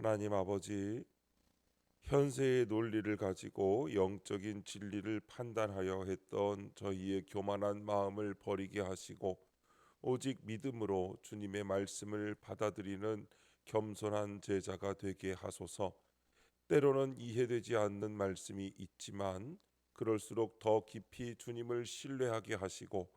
하나님 아버지, 현세의 논리를 가지고 영적인 진리를 판단하여 했던 저희의 교만한 마음을 버리게 하시고 오직 믿음으로 주님의 말씀을 받아들이는 겸손한 제자가 되게 하소서. 때로는 이해되지 않는 말씀이 있지만 그럴수록 더 깊이 주님을 신뢰하게 하시고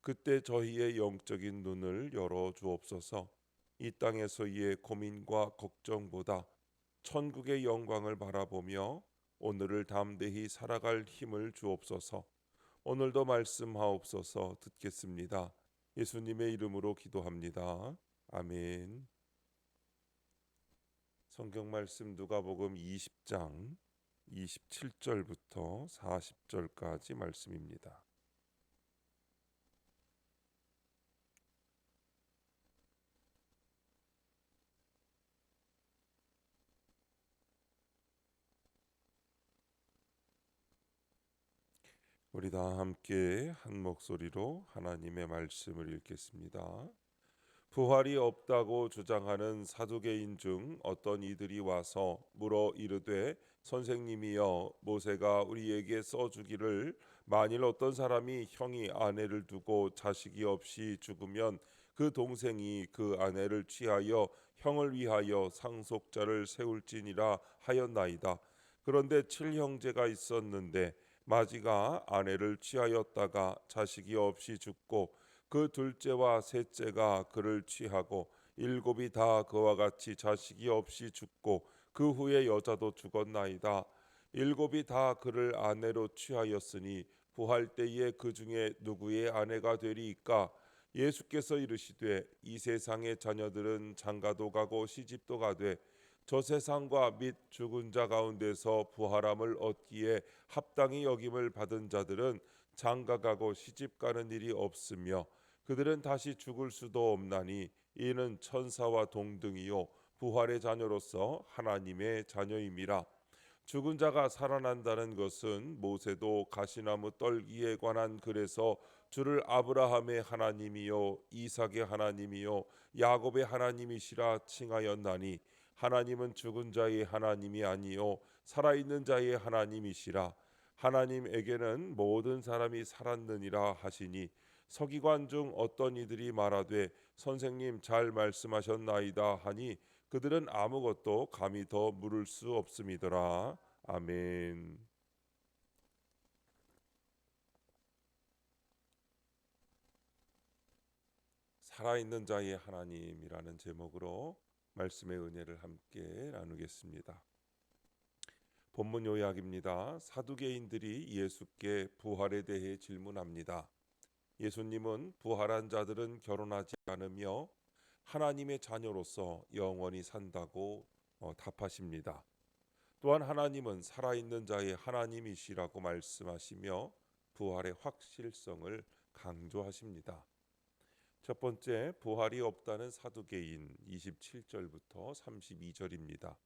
그때 저희의 영적인 눈을 열어 주옵소서. 이 땅에서의 고민과 걱정보다 천국의 영광을 바라보며 오늘을 담대히 살아갈 힘을 주옵소서. 오늘도 말씀하옵소서. 듣겠습니다. 예수님의 이름으로 기도합니다. 아멘. 성경 말씀 누가복음 20장 27절부터 40절까지 말씀입니다. 우리 다 함께 한 목소리로 하나님의 말씀을 읽겠습니다. 부활이 없다고 주장하는 사두개인 중 어떤 이들이 와서 물어 이르되, 선생님이여, 모세가 우리에게 써주기를 만일 어떤 사람이 형이 아내를 두고 자식이 없이 죽으면 그 동생이 그 아내를 취하여 형을 위하여 상속자를 세울지니라 하였나이다. 그런데 칠형제가 있었는데 마지가 아내를 취하였다가 자식이 없이 죽고 그 둘째와 셋째가 그를 취하고 일곱이 다 그와 같이 자식이 없이 죽고 그 후에 여자도 죽었나이다. 일곱이 다 그를 아내로 취하였으니 부활 때에 그 중에 누구의 아내가 되리이까? 예수께서 이르시되, 이 세상의 자녀들은 장가도 가고 시집도 가되 저 세상과 및 죽은 자 가운데서 부활함을 얻기에 합당히 여김을 받은 자들은 장가가고 시집가는 일이 없으며 그들은 다시 죽을 수도 없나니 이는 천사와 동등이요 부활의 자녀로서 하나님의 자녀임이라. 죽은 자가 살아난다는 것은 모세도 가시나무 떨기에 관한 글에서 주를 아브라함의 하나님이요 이삭의 하나님이요 야곱의 하나님이시라 칭하였나니, 하나님은 죽은 자의 하나님이 아니요 살아있는 자의 하나님이시라. 하나님에게는 모든 사람이 살았느니라 하시니, 서기관 중 어떤 이들이 말하되 선생님 잘 말씀하셨나이다 하니 그들은 아무것도 감히 더 물을 수 없음이더라. 아멘. 살아있는 자의 하나님이라는 제목으로 말씀의 은혜를 함께 나누겠습니다. 본문 요약입니다. 사두개인들이 예수께 부활에 대해 질문합니다. 예수님은 부활한 자들은 결혼하지 않으며 하나님의 자녀로서 영원히 산다고 답하십니다. 또한 하나님은 살아있는 자의 하나님이시라고 말씀하시며 부활의 확실성을 강조하십니다. 첫 번째, 부활이 없다는 사두개인 27절부터 32절입니다.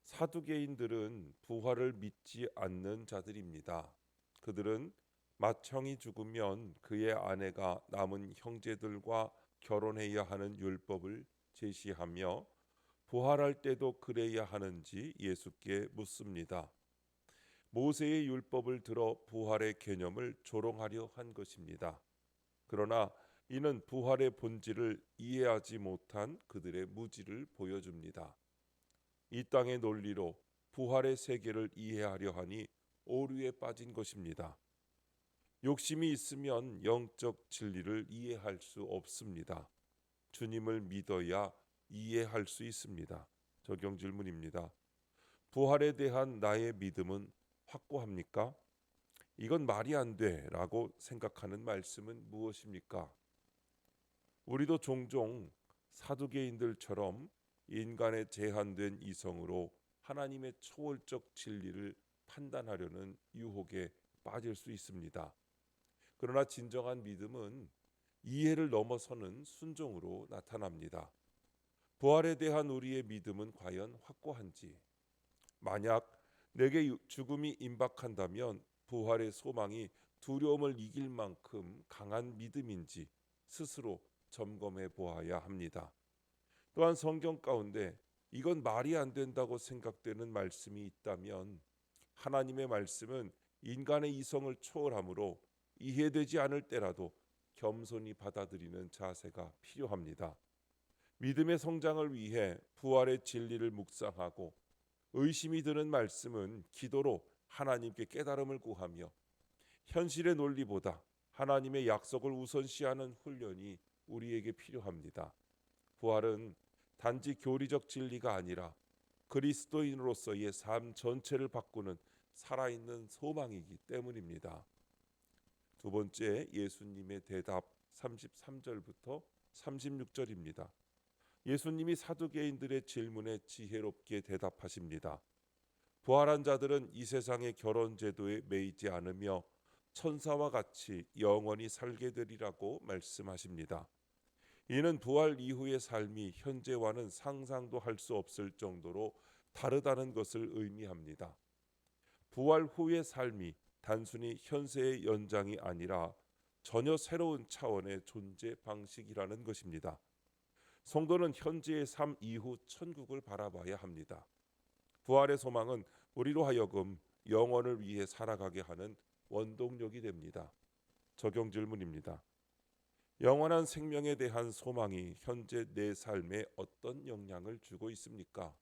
사두개인들은 부활을 믿지 않는 자들입니다. 그들은 맏형이 죽으면 그의 아내가 남은 형제들과 결혼해야 하는 율법을 제시하며 부활할 때도 그래야 하는지 예수께 묻습니다. 모세의 율법을 들어 부활의 개념을 조롱하려 한 것입니다. 그러나 이는 부활의 본질을 이해하지 못한 그들의 무지를 보여줍니다. 이 땅의 논리로 부활의 세계를 이해하려 하니 오류에 빠진 것입니다. 욕심이 있으면 영적 진리를 이해할 수 없습니다. 주님을 믿어야 이해할 수 있습니다. 적용 질문입니다. 부활에 대한 나의 믿음은 확고합니까? 이건 말이 안 돼라고 생각하는 말씀은 무엇입니까? 우리도 종종 사두개인들처럼 인간의 제한된 이성으로 하나님의 초월적 진리를 판단하려는 유혹에 빠질 수 있습니다. 그러나 진정한 믿음은 이해를 넘어서는 순종으로 나타납니다. 부활에 대한 우리의 믿음은 과연 확고한지, 만약 내게 죽음이 임박한다면 부활의 소망이 두려움을 이길 만큼 강한 믿음인지 스스로 점검해 보아야 합니다. 또한 성경 가운데 이건 말이 안 된다고 생각되는 말씀이 있다면 하나님의 말씀은 인간의 이성을 초월하므로 이해되지 않을 때라도 겸손히 받아들이는 자세가 필요합니다. 믿음의 성장을 위해 부활의 진리를 묵상하고 의심이 드는 말씀은 기도로 하나님께 깨달음을 구하며 현실의 논리보다 하나님의 약속을 우선시하는 훈련이 우리에게 필요합니다. 부활은 단지 교리적 진리가 아니라 그리스도인으로서의 삶 전체를 바꾸는 살아있는 소망이기 때문입니다. 두 번째, 예수님의 대답 33절부터 36절입니다. 예수님이 사두개인들의 질문에 지혜롭게 대답하십니다. 부활한 자들은 이 세상의 결혼 제도에 매이지 않으며 천사와 같이 영원히 살게 되리라고 말씀하십니다. 이는 부활 이후의 삶이 현재와는 상상도 할 수 없을 정도로 다르다는 것을 의미합니다. 부활 후의 삶이 단순히 현세의 연장이 아니라 전혀 새로운 차원의 존재 방식이라는 것입니다. 성도는 현재의 삶 이후 천국을 바라봐야 합니다. 부활의 소망은 우리로 하여금 영원을 위해 살아가게 하는 원동력이 됩니다. 적용 질문입니다. 영원한 생명에 대한 소망이 현재 내 삶에 어떤 영향을 주고 있습니까?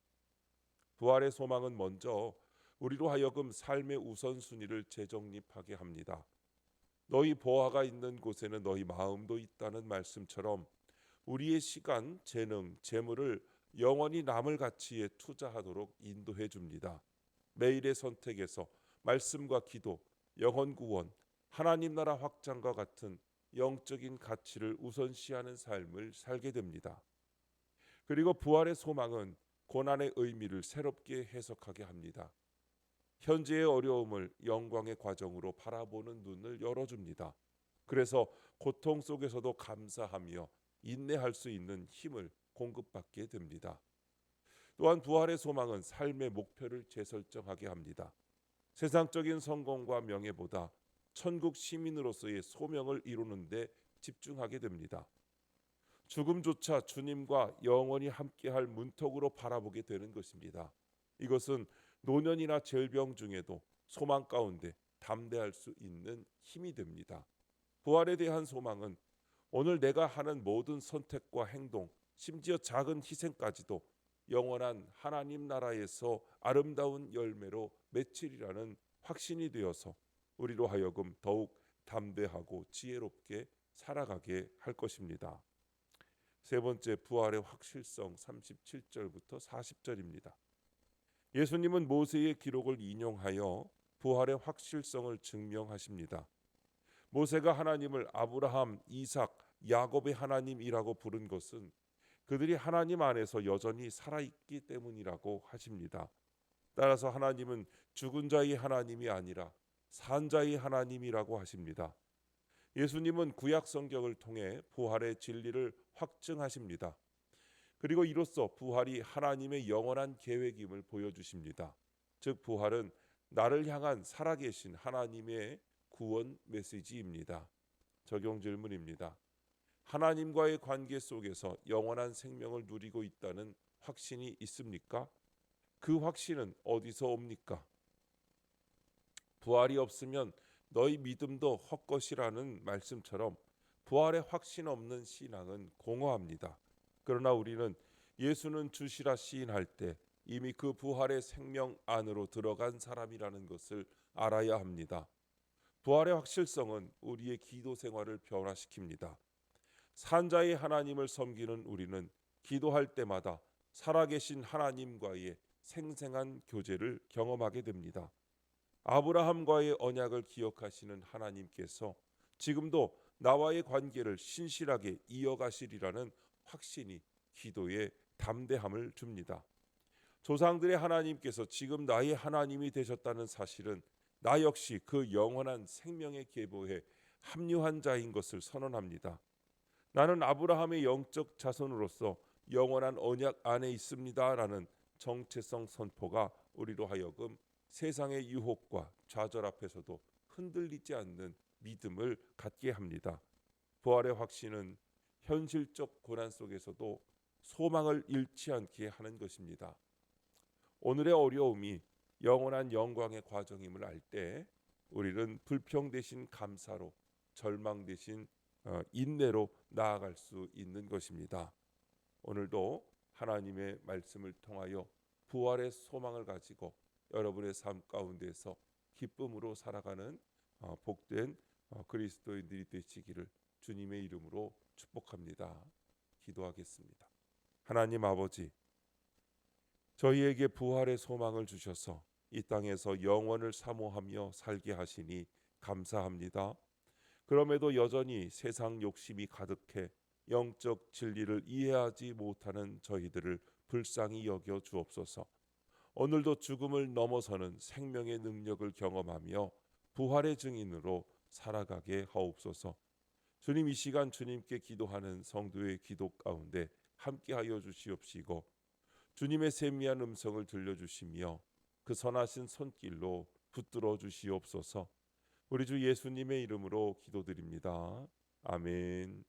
부활의 소망은 먼저 우리로 하여금 삶의 우선순위를 재정립하게 합니다. 너희 보화가 있는 곳에는 너희 마음도 있다는 말씀처럼 우리의 시간, 재능, 재물을 영원히 남을 가치에 투자하도록 인도해 줍니다. 매일의 선택에서 말씀과 기도, 영혼 구원, 하나님 나라 확장과 같은 영적인 가치를 우선시하는 삶을 살게 됩니다. 그리고 부활의 소망은 고난의 의미를 새롭게 해석하게 합니다. 현재의 어려움을 영광의 과정으로 바라보는 눈을 열어줍니다. 그래서 고통 속에서도 감사하며 인내할 수 있는 힘을 공급받게 됩니다. 또한 부활의 소망은 삶의 목표를 재설정하게 합니다. 세상적인 성공과 명예보다 천국 시민으로서의 소명을 이루는 데 집중하게 됩니다. 죽음조차 주님과 영원히 함께할 문턱으로 바라보게 되는 것입니다. 이것은 노년이나 질병 중에도 소망 가운데 담대할 수 있는 힘이 됩니다. 부활에 대한 소망은 오늘 내가 하는 모든 선택과 행동, 심지어 작은 희생까지도 영원한 하나님 나라에서 아름다운 열매로 맺히리라는 확신이 되어서 우리로 하여금 더욱 담대하고 지혜롭게 살아가게 할 것입니다. 세 번째, 부활의 확실성 37절부터 40절입니다. 예수님은 모세의 기록을 인용하여 부활의 확실성을 증명하십니다. 모세가 하나님을 아브라함, 이삭, 야곱의 하나님이라고 부른 것은 그들이 하나님 안에서 여전히 살아있기 때문이라고 하십니다. 따라서 하나님은 죽은 자의 하나님이 아니라 산 자의 하나님이라고 하십니다. 예수님은 구약 성경을 통해 부활의 진리를 확증하십니다. 그리고 이로써 부활이 하나님의 영원한 계획임을 보여주십니다. 즉 부활은 나를 향한 살아계신 하나님의 구원 메시지입니다. 적용 질문입니다. 하나님과의 관계 속에서 영원한 생명을 누리고 있다는 확신이 있습니까? 그 확신은 어디서 옵니까? 부활이 없으면 너희 믿음도 헛것이라는 말씀처럼 부활의 확신 없는 신앙은 공허합니다. 그러나 우리는 예수는 주시라 시인할 때 이미 그 부활의 생명 안으로 들어간 사람이라는 것을 알아야 합니다. 부활의 확실성은 우리의 기도 생활을 변화시킵니다. 산자의 하나님을 섬기는 우리는 기도할 때마다 살아계신 하나님과의 생생한 교제를 경험하게 됩니다. 아브라함과의 언약을 기억하시는 하나님께서 지금도 나와의 관계를 신실하게 이어가시리라는 확신이 기도에 담대함을 줍니다. 조상들의 하나님께서 지금 나의 하나님이 되셨다는 사실은 나 역시 그 영원한 생명의 계보에 합류한 자인 것을 선언합니다. 나는 아브라함의 영적 자손으로서 영원한 언약 안에 있습니다라는 정체성 선포가 우리로 하여금 세상의 유혹과 좌절 앞에서도 흔들리지 않는 믿음을 갖게 합니다. 부활의 확신은 현실적 고난 속에서도 소망을 잃지 않게 하는 것입니다. 오늘의 어려움이 영원한 영광의 과정임을 알 때 우리는 불평 대신 감사로, 절망 대신 인내로 나아갈 수 있는 것입니다. 오늘도 하나님의 말씀을 통하여 부활의 소망을 가지고 여러분의 삶 가운데서 기쁨으로 살아가는 복된 그리스도인들이 되시기를 주님의 이름으로 축복합니다. 기도하겠습니다. 하나님 아버지, 저희에게 부활의 소망을 주셔서 이 땅에서 영원을 사모하며 살게 하시니 감사합니다. 그럼에도 여전히 세상 욕심이 가득해 영적 진리를 이해하지 못하는 저희들을 불쌍히 여겨 주옵소서. 오늘도 죽음을 넘어서는 생명의 능력을 경험하며 부활의 증인으로 살아가게 하옵소서. 주님, 이 시간 주님께 기도하는 성도의 기도 가운데 함께하여 주시옵시고 주님의 세미한 음성을 들려주시며 그 선하신 손길로 붙들어 주시옵소서. 우리 주 예수님의 이름으로 기도드립니다. 아멘.